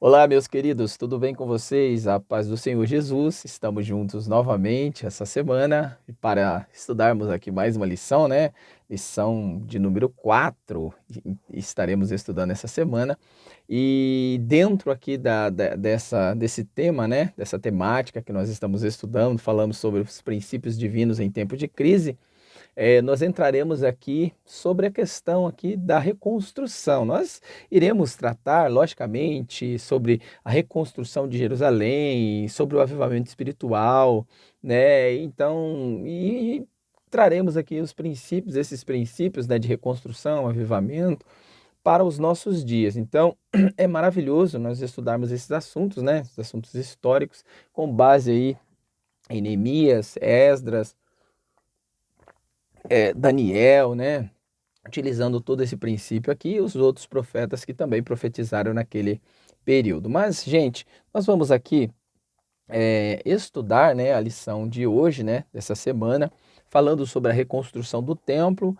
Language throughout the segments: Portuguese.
Olá, meus queridos, tudo bem com vocês? A paz do Senhor Jesus. Estamos juntos novamente essa semana para estudarmos aqui mais uma lição, né? Lição de número 4. Estaremos estudando essa semana. E dentro aqui desse tema, né? Dessa temática que nós estamos estudando, falamos sobre os princípios divinos em tempo de crise. Nós entraremos aqui sobre a questão aqui da reconstrução. Nós iremos tratar, logicamente, sobre a reconstrução de Jerusalém, sobre o avivamento espiritual, né? Então, e traremos aqui os princípios, esses princípios, né, de reconstrução, avivamento, para os nossos dias. Então, é maravilhoso nós estudarmos esses assuntos, né? Esses assuntos históricos, com base aí em Neemias, Esdras, Daniel, né? Utilizando todo esse princípio aqui, e os outros profetas que também profetizaram naquele período. Mas, gente, nós vamos aqui estudar, né, a lição de hoje, né, dessa semana, falando sobre a reconstrução do templo.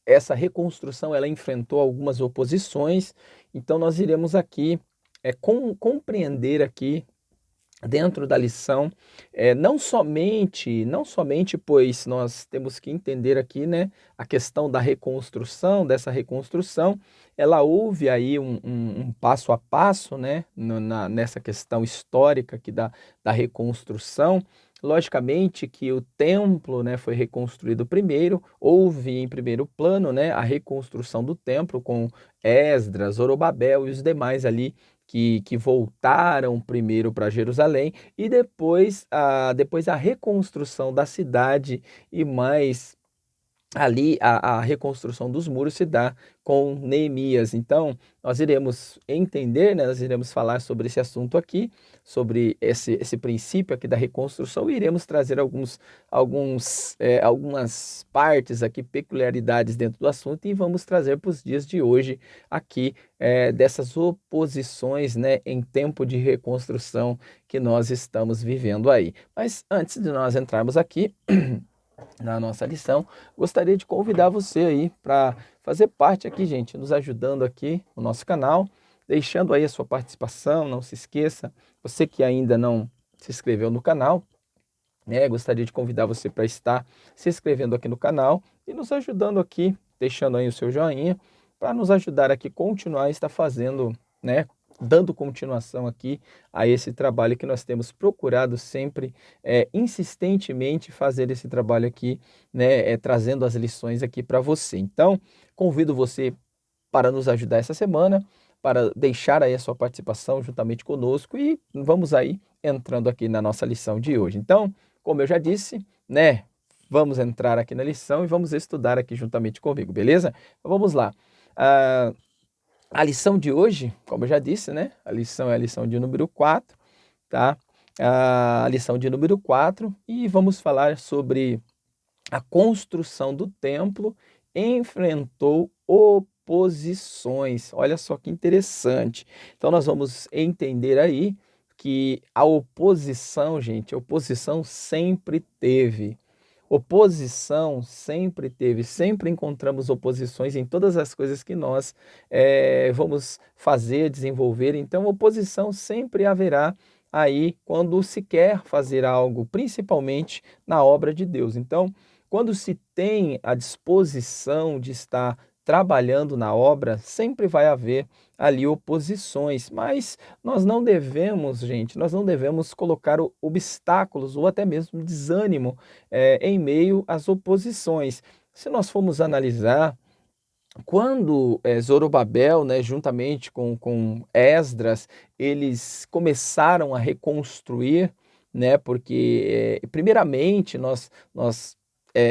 Essa reconstrução ela enfrentou algumas oposições, então nós iremos aqui compreender aqui dentro da lição, não somente, pois nós temos que entender aqui, né, a questão da reconstrução, dessa reconstrução, ela houve aí um passo a passo, né, nessa questão histórica aqui da reconstrução. Logicamente que o templo, né, foi reconstruído primeiro, houve em primeiro plano, né, a reconstrução do templo com Esdras, Zorobabel e os demais ali que voltaram primeiro para Jerusalém e depois a reconstrução da cidade e mais ali a reconstrução dos muros se dá com Neemias. Então, nós iremos entender, né, nós iremos falar sobre esse assunto aqui, sobre esse princípio aqui da reconstrução e iremos trazer algumas partes aqui, peculiaridades dentro do assunto e vamos trazer para os dias de hoje aqui dessas oposições, né, em tempo de reconstrução que nós estamos vivendo aí. Mas antes de nós entrarmos aqui, na nossa lição, gostaria de convidar você aí para fazer parte aqui, gente, nos ajudando aqui no nosso canal, deixando aí a sua participação, não se esqueça, você que ainda não se inscreveu no canal, né, gostaria de convidar você para estar se inscrevendo aqui no canal e nos ajudando aqui, deixando aí o seu joinha, para nos ajudar aqui a continuar a estar fazendo, né, dando continuação aqui a esse trabalho que nós temos procurado sempre, insistentemente fazer esse trabalho aqui, né, trazendo as lições aqui para você. Então, convido você para nos ajudar essa semana, para deixar aí a sua participação juntamente conosco e vamos aí entrando aqui na nossa lição de hoje. Então, como eu já disse, né, vamos entrar aqui na lição e vamos estudar aqui juntamente comigo, beleza? Então, vamos lá. Ah, a lição de hoje, como eu já disse, né? A lição é a lição de número 4, tá? A lição de número 4 e vamos falar sobre a construção do templo enfrentou oposições. Olha só que interessante. Então nós vamos entender aí que a oposição, gente, a oposição sempre teve. Oposição sempre teve, sempre encontramos oposições em todas as coisas que nós vamos fazer, desenvolver. Então, oposição sempre haverá aí quando se quer fazer algo, principalmente na obra de Deus. Então, quando se tem a disposição de estar trabalhando na obra, sempre vai haver ali oposições, mas nós não devemos, gente, nós não devemos colocar obstáculos ou até mesmo desânimo em meio às oposições. Se nós formos analisar, quando Zorobabel, né, juntamente com Esdras, eles começaram a reconstruir, né, porque primeiramente nós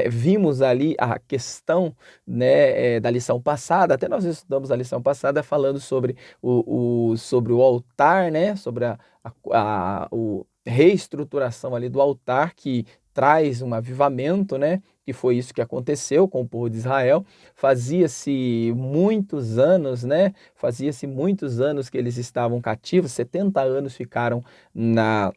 vimos ali a questão, né, da lição passada, até nós estudamos a lição passada falando sobre sobre o altar, né, sobre a reestruturação ali do altar que traz um avivamento, né, que foi isso que aconteceu com o povo de Israel. Fazia-se muitos anos, né? Fazia-se muitos anos que eles estavam cativos, 70 anos ficaram na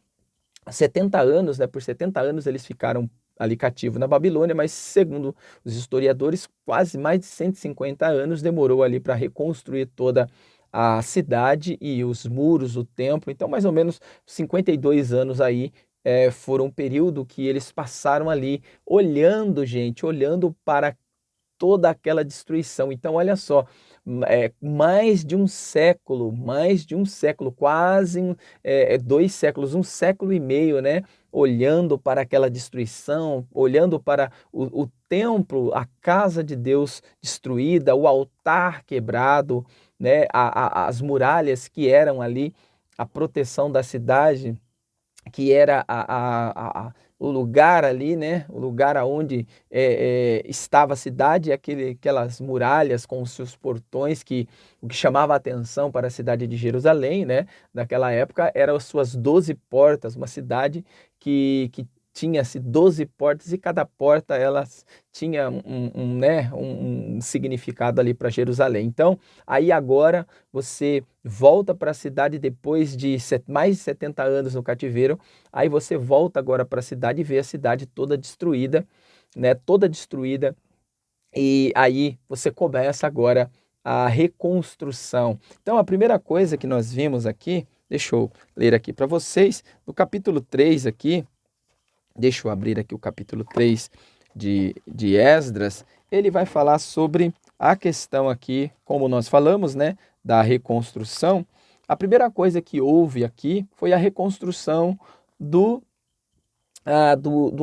70 anos, né? Por 70 anos eles ficaram ali cativos na Babilônia, mas segundo os historiadores, quase mais de 150 anos demorou ali para reconstruir toda a cidade e os muros, o templo. Então, mais ou menos 52 anos aí foram um período que eles passaram ali olhando, gente, olhando para toda aquela destruição. Então, olha só, mais de um século, quase 2 séculos, 1 século e meio, né? Olhando para aquela destruição, olhando para o templo, a casa de Deus destruída, o altar quebrado, né? As muralhas que eram ali a proteção da cidade, que era o lugar ali, né? O lugar aonde estava a cidade, aquelas muralhas com os seus portões, o que chamava a atenção para a cidade de Jerusalém, né? Naquela época eram as suas 12 portas, uma cidade que tinha-se 12 portas e cada porta elas tinha né, um significado ali para Jerusalém. Então, aí agora você volta para a cidade depois de mais de 70 anos no cativeiro, aí você volta agora para a cidade e vê a cidade toda destruída, né? Toda destruída. E aí você começa agora a reconstrução. Então, a primeira coisa que nós vimos aqui, deixa eu ler aqui para vocês, no capítulo 3 aqui, deixa eu abrir aqui o capítulo 3 de Esdras, ele vai falar sobre a questão aqui, como nós falamos, né, da reconstrução. A primeira coisa que houve aqui foi a reconstrução do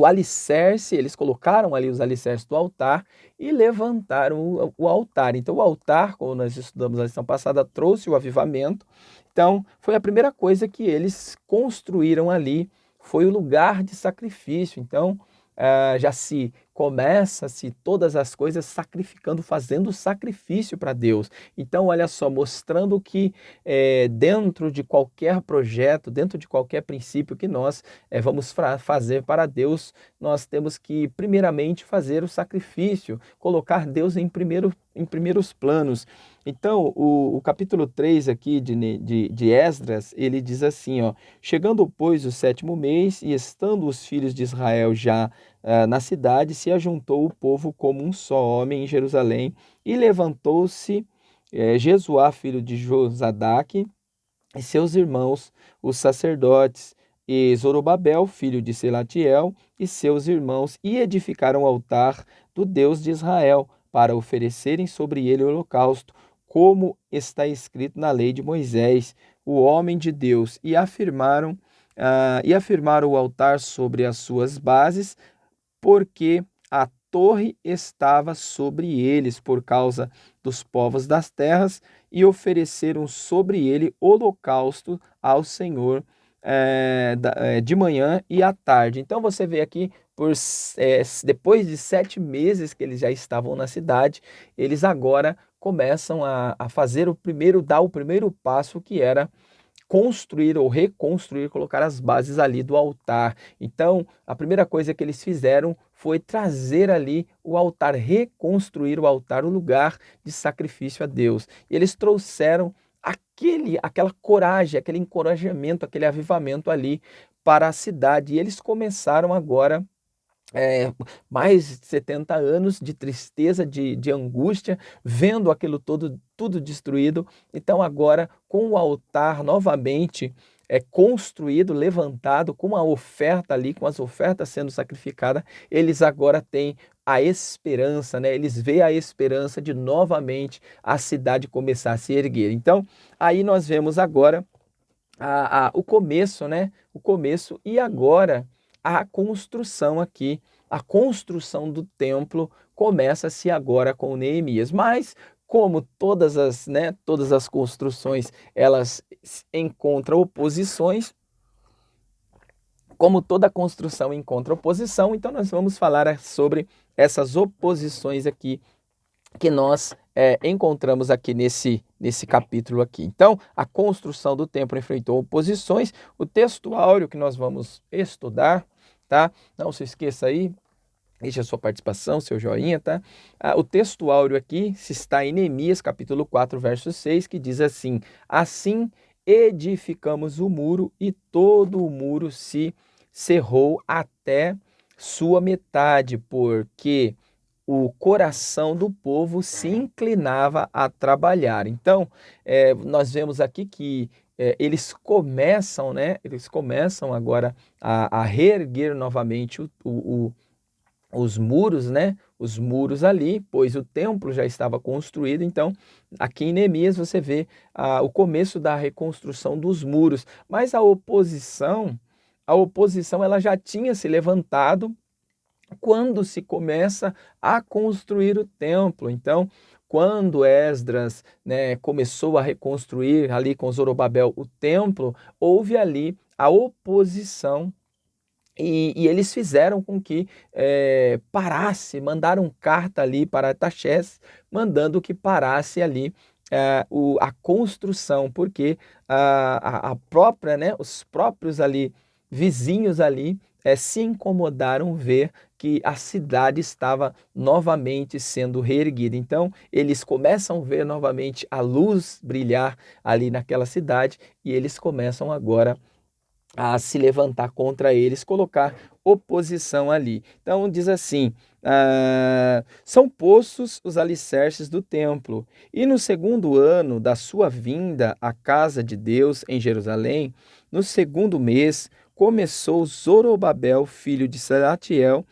alicerce. Eles colocaram ali os alicerces do altar e levantaram o altar. Então, o altar, como nós estudamos na lição passada, trouxe o avivamento. Então, foi a primeira coisa que eles construíram ali, foi o lugar de sacrifício. Então, já se começa-se todas as coisas sacrificando, fazendo sacrifício para Deus. Então, olha só, mostrando que dentro de qualquer projeto, dentro de qualquer princípio que nós vamos fazer para Deus, nós temos que primeiramente fazer o sacrifício, colocar Deus em primeiros planos. Então, o capítulo 3 aqui de Esdras, ele diz assim, ó: chegando, pois, o 7º mês, e estando os filhos de Israel já na cidade, se ajuntou o povo como um só homem em Jerusalém, e levantou-se Jesuá, filho de Josadaque, e seus irmãos, os sacerdotes, e Zorobabel, filho de Selatiel, e seus irmãos, e edificaram o altar do Deus de Israel, para oferecerem sobre ele o holocausto, como está escrito na lei de Moisés, o homem de Deus, e afirmaram o altar sobre as suas bases, porque a torre estava sobre eles por causa dos povos das terras, e ofereceram sobre ele holocausto ao Senhor de manhã e à tarde. Então você vê aqui, depois de 7 meses que eles já estavam na cidade, eles agora começam a dar o primeiro passo, que era construir ou reconstruir, colocar as bases ali do altar. Então, a primeira coisa que eles fizeram foi trazer ali o altar, reconstruir o altar, o lugar de sacrifício a Deus. E eles trouxeram aquela coragem, aquele encorajamento, aquele avivamento ali para a cidade. E eles começaram agora mais de 70 anos de tristeza, de angústia, vendo aquilo tudo destruído. Então, agora, com o altar novamente construído, levantado, com a oferta ali, com as ofertas sendo sacrificadas, eles agora têm a esperança, né? Eles veem a esperança de novamente a cidade começar a se erguer. Então, aí nós vemos agora o começo, né? O começo e agora a construção aqui, a construção do templo começa-se agora com Neemias. Mas como todas as construções, elas encontram oposições, como toda construção encontra oposição, então nós vamos falar sobre essas oposições aqui que nós encontramos aqui nesse capítulo aqui. Então, a construção do templo enfrentou oposições. O texto áureo que nós vamos estudar, tá? Não se esqueça aí, deixe a sua participação, seu joinha, tá? O texto áureo aqui se está em Neemias, capítulo 4, verso 6, que diz assim: assim edificamos o muro, e todo o muro se cerrou até sua metade, porque o coração do povo se inclinava a trabalhar. Então, nós vemos aqui que eles começam, né? Eles começam agora a reerguer novamente os muros, né? Os muros ali, pois o templo já estava construído. Então, aqui em Neemias você vê o começo da reconstrução dos muros. Mas a oposição ela já tinha se levantado quando se começa a construir o templo. Então, quando Esdras, né, começou a reconstruir ali com Zorobabel o templo, houve ali a oposição e eles fizeram com que parasse, mandaram carta ali para Artaxerxes, mandando que parasse ali a construção, porque a própria, né, os próprios ali vizinhos ali se incomodaram ver que a cidade estava novamente sendo reerguida. Então, eles começam a ver novamente a luz brilhar ali naquela cidade e eles começam agora a se levantar contra eles, colocar oposição ali. Então diz assim: são postos os alicerces do templo, e no segundo ano da sua vinda à casa de Deus em Jerusalém, no segundo mês, começou Zorobabel, filho de Salatiel,